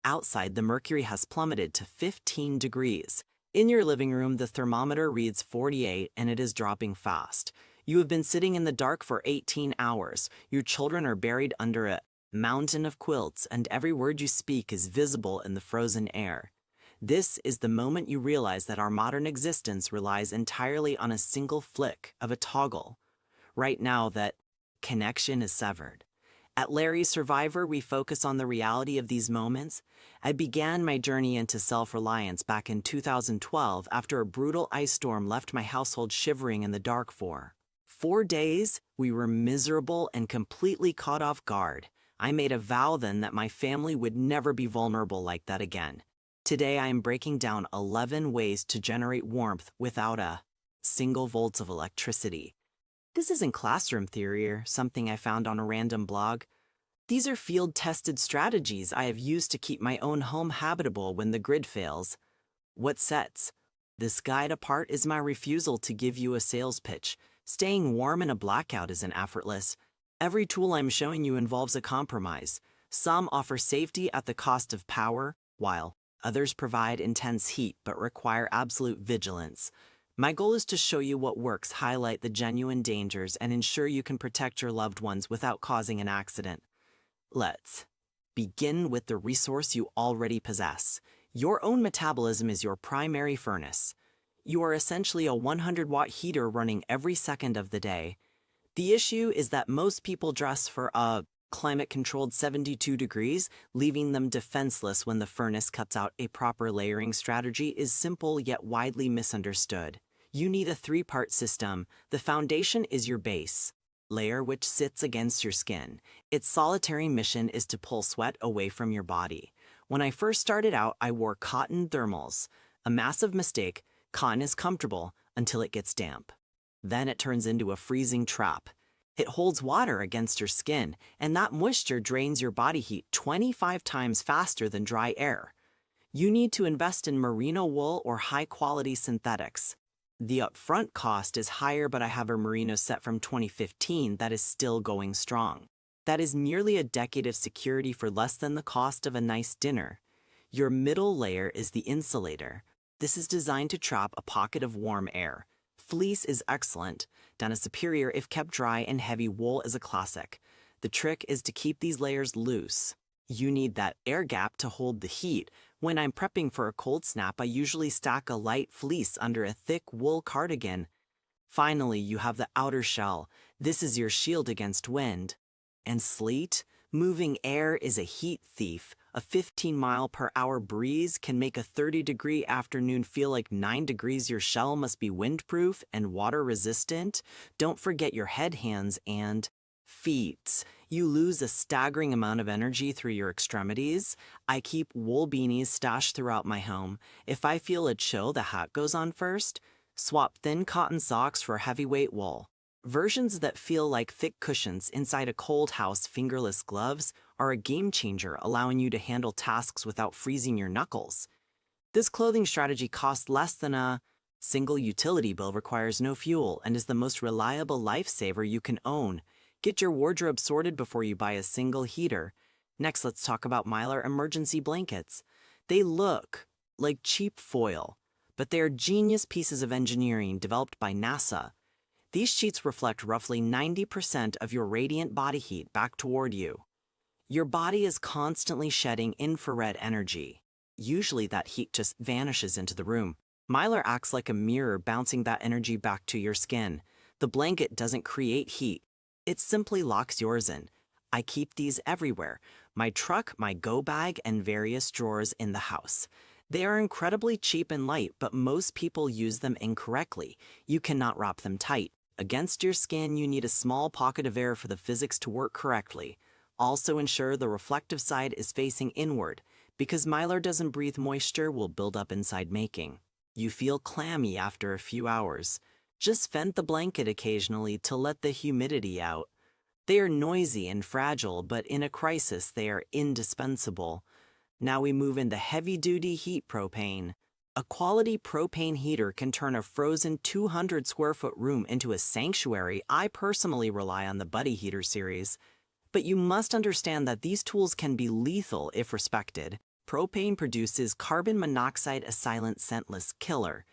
Outside, the mercury has plummeted to 15 degrees. In your living room, the thermometer reads 48 and it is dropping fast. You have been sitting in the dark for 18 hours. Your children are buried under a mountain of quilts, and every word you speak is visible in the frozen air. This is the moment you realize that our modern existence relies entirely on a single flick of a toggle. Right now, that connection is severed. At Larry's Survivor, we focus on the reality of these moments. I began my journey into self-reliance back in 2012 after a brutal ice storm left my household shivering in the dark for 4 days. We were miserable and completely caught off guard. I made a vow then that my family would never be vulnerable like that again. Today I am breaking down 11 ways to generate warmth without a single volt of electricity. This isn't classroom theory or something I found on a random blog. These are field-tested strategies I have used to keep my own home habitable when the grid fails. What sets this guide apart is my refusal to give you a sales pitch. Staying warm in a blackout isn't effortless. Every tool I'm showing you involves a compromise. Some offer safety at the cost of power, while others provide intense heat but require absolute vigilance. My goal is to show you what works, highlight the genuine dangers, and ensure you can protect your loved ones without causing an accident. Let's begin with the resource you already possess. Your own metabolism is your primary furnace. You are essentially a 100-watt heater running every second of the day. The issue is that most people dress for a climate-controlled 72 degrees, leaving them defenseless when the furnace cuts out. A proper layering strategy is simple yet widely misunderstood. You need a 3-part system. The foundation is your base layer, which sits against your skin. Its solitary mission is to pull sweat away from your body. When I first started out, I wore cotton thermals. A massive mistake. Cotton is comfortable until it gets damp. Then it turns into a freezing trap. It holds water against your skin, and that moisture drains your body heat 25 times faster than dry air. You need to invest in merino wool or high-quality synthetics. The upfront cost is higher, but I have a merino set from 2015 that is still going strong. That is nearly a decade of security for less than the cost of a nice dinner. Your middle layer is the insulator. This is designed to trap a pocket of warm air. Fleece is excellent. Down is superior if kept dry, and heavy wool is a classic. The trick is to keep these layers loose. You need that air gap to hold the heat. When I'm prepping for a cold snap, I usually stack a light fleece under a thick wool cardigan. Finally, you have the outer shell. This is your shield against wind and sleet. Moving air is a heat thief. A 15-mile-per-hour breeze can make a 30-degree afternoon feel like 9 degrees. Your shell must be windproof and water-resistant. Don't forget your head, hands, and feet. You lose a staggering amount of energy through your extremities. I keep wool beanies stashed throughout my home. If I feel a chill, the hat goes on first. Swap thin cotton socks for heavyweight wool. Versions that feel like thick cushions inside a cold house. Fingerless gloves are a game changer, allowing you to handle tasks without freezing your knuckles. This clothing strategy costs less than a single utility bill, requires no fuel, and is the most reliable lifesaver you can own. Get your wardrobe sorted before you buy a single heater. Next, let's talk about Mylar emergency blankets. They look like cheap foil, but they are genius pieces of engineering developed by NASA. These sheets reflect roughly 90% of your radiant body heat back toward you. Your body is constantly shedding infrared energy. Usually that heat just vanishes into the room. Mylar acts like a mirror, bouncing that energy back to your skin. The blanket doesn't create heat. It simply locks yours in. I keep these everywhere. My truck, my go bag, and various drawers in the house. They are incredibly cheap and light, but most people use them incorrectly. You cannot wrap them tight. Against your skin, you need a small pocket of air for the physics to work correctly. Also ensure the reflective side is facing inward, because Mylar doesn't breathe. Moisture will build up inside, making you feel clammy after a few hours. Just vent the blanket occasionally to let the humidity out. They are noisy and fragile, but in a crisis they are indispensable. Now we move into heavy-duty heat. Propane. A quality propane heater can turn a frozen 200-square-foot room into a sanctuary. I personally rely on the Buddy Heater series. But you must understand that these tools can be lethal if respected. Propane produces carbon monoxide, a silent, scentless killer.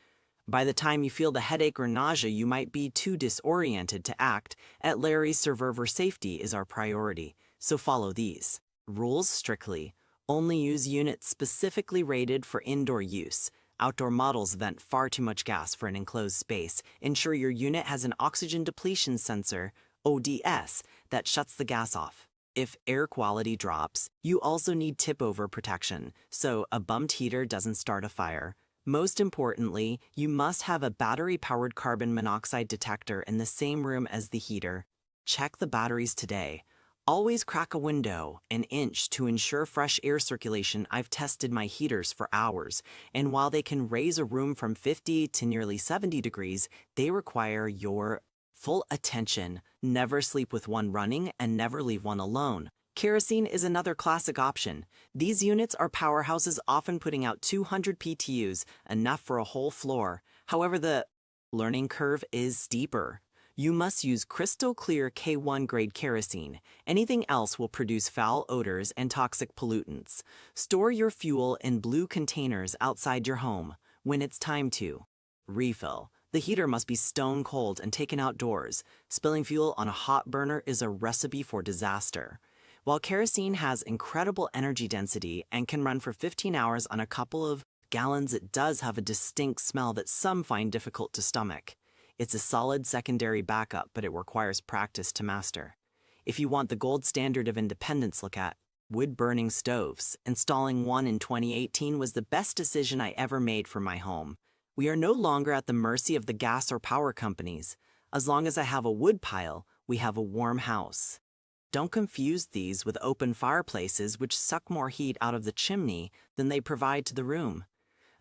By the time you feel the headache or nausea, you might be too disoriented to act. At Larry's, server safety is our priority, so follow these rules strictly. Only use units specifically rated for indoor use. Outdoor models vent far too much gas for an enclosed space. Ensure your unit has an oxygen depletion sensor, ODS, that shuts the gas off. If air quality drops, you also need tip-over protection, so a bumped heater doesn't start a fire. Most importantly, you must have a battery-powered carbon monoxide detector in the same room as the heater. Check the batteries today. Always crack a window an inch to ensure fresh air circulation. I've tested my heaters for hours, and while they can raise a room from 50 to nearly 70 degrees, they require your full attention. Never sleep with one running and never leave one alone. Kerosene is another classic option. These units are powerhouses, often putting out 200 PTUs, enough for a whole floor. However, the learning curve is steeper. You must use crystal clear K1 grade kerosene. Anything else will produce foul odors and toxic pollutants. Store your fuel in blue containers outside your home. When it's time to refill, the heater must be stone cold and taken outdoors. Spilling fuel on a hot burner is a recipe for disaster. While kerosene has incredible energy density and can run for 15 hours on a couple of gallons, it does have a distinct smell that some find difficult to stomach. It's a solid secondary backup, but it requires practice to master. If you want the gold standard of independence, look at wood-burning stoves. Installing one in 2018 was the best decision I ever made for my home. We are no longer at the mercy of the gas or power companies. As long as I have a wood pile, we have a warm house. Don't confuse these with open fireplaces, which suck more heat out of the chimney than they provide to the room.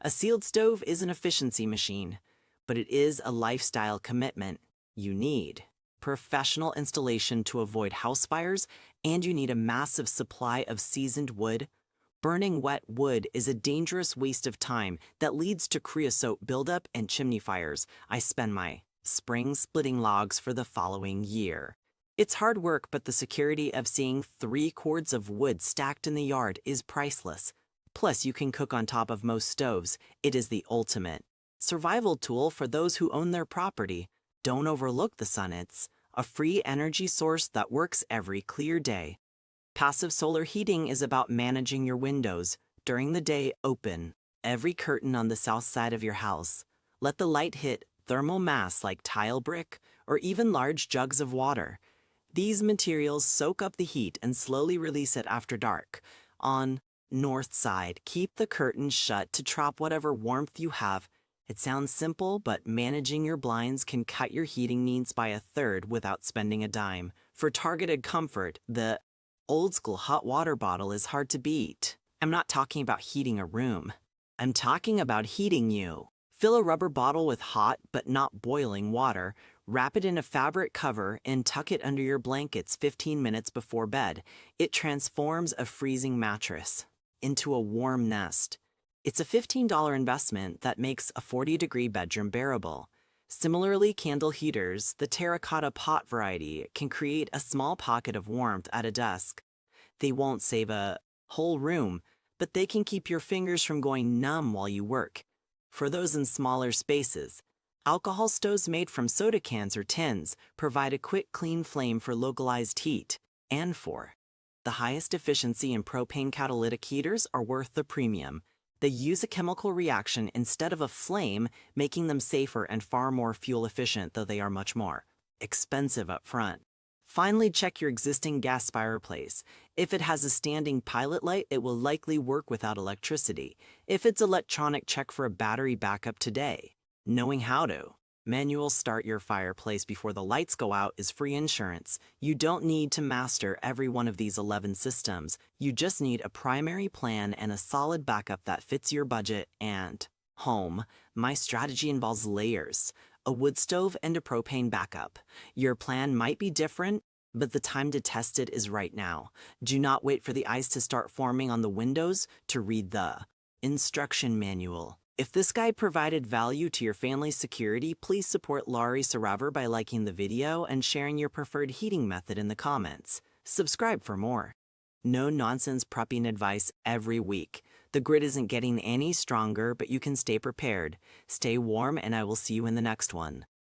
A sealed stove is an efficiency machine, but it is a lifestyle commitment. You need professional installation to avoid house fires, and you need a massive supply of seasoned wood. Burning wet wood is a dangerous waste of time that leads to creosote buildup and chimney fires. I spend my spring splitting logs for the following year. It's hard work, but the security of seeing 3 cords of wood stacked in the yard is priceless. Plus, you can cook on top of most stoves. It is the ultimate survival tool for those who own their property. Don't overlook the sun. It's a free energy source that works every clear day. Passive solar heating is about managing your windows. During the day, open every curtain on the south side of your house. Let the light hit thermal mass like tile brick or even large jugs of water. These materials soak up the heat and slowly release it after dark. On north side, keep the curtains shut to trap whatever warmth you have. It sounds simple, but managing your blinds can cut your heating needs by a third without spending a dime. For targeted comfort, the old-school hot water bottle is hard to beat. I'm not talking about heating a room. I'm talking about heating you. Fill a rubber bottle with hot but not boiling water, wrap it in a fabric cover, and tuck it under your blankets 15 minutes before bed. It transforms a freezing mattress into a warm nest. It's a $15 investment that makes a 40-degree bedroom bearable. Similarly, candle heaters, the terracotta pot variety, can create a small pocket of warmth at a desk. They won't save a whole room, but they can keep your fingers from going numb while you work. For those in smaller spaces, alcohol stoves made from soda cans or tins provide a quick, clean flame for localized heat. And for the highest efficiency in propane catalytic heaters are worth the premium. They use a chemical reaction instead of a flame, making them safer and far more fuel efficient, though they are much more expensive up front. Finally, check your existing gas fireplace. If it has a standing pilot light, it will likely work without electricity. If it's electronic, check for a battery backup today. Knowing how to manual start your fireplace before the lights go out is free insurance. You don't need to master every one of these 11 systems. You just need a primary plan and a solid backup that fits your budget and home. My strategy involves layers: a wood stove and a propane backup. Your plan might be different, but the time to test it is right now. Do not wait for the ice to start forming on the windows to read the instruction manual. If this guide provided value to your family's security, please support Laurie Saraver by liking the video and sharing your preferred heating method in the comments. Subscribe for more no-nonsense prepping advice every week. The grid isn't getting any stronger, but you can stay prepared. Stay warm, and I will see you in the next one.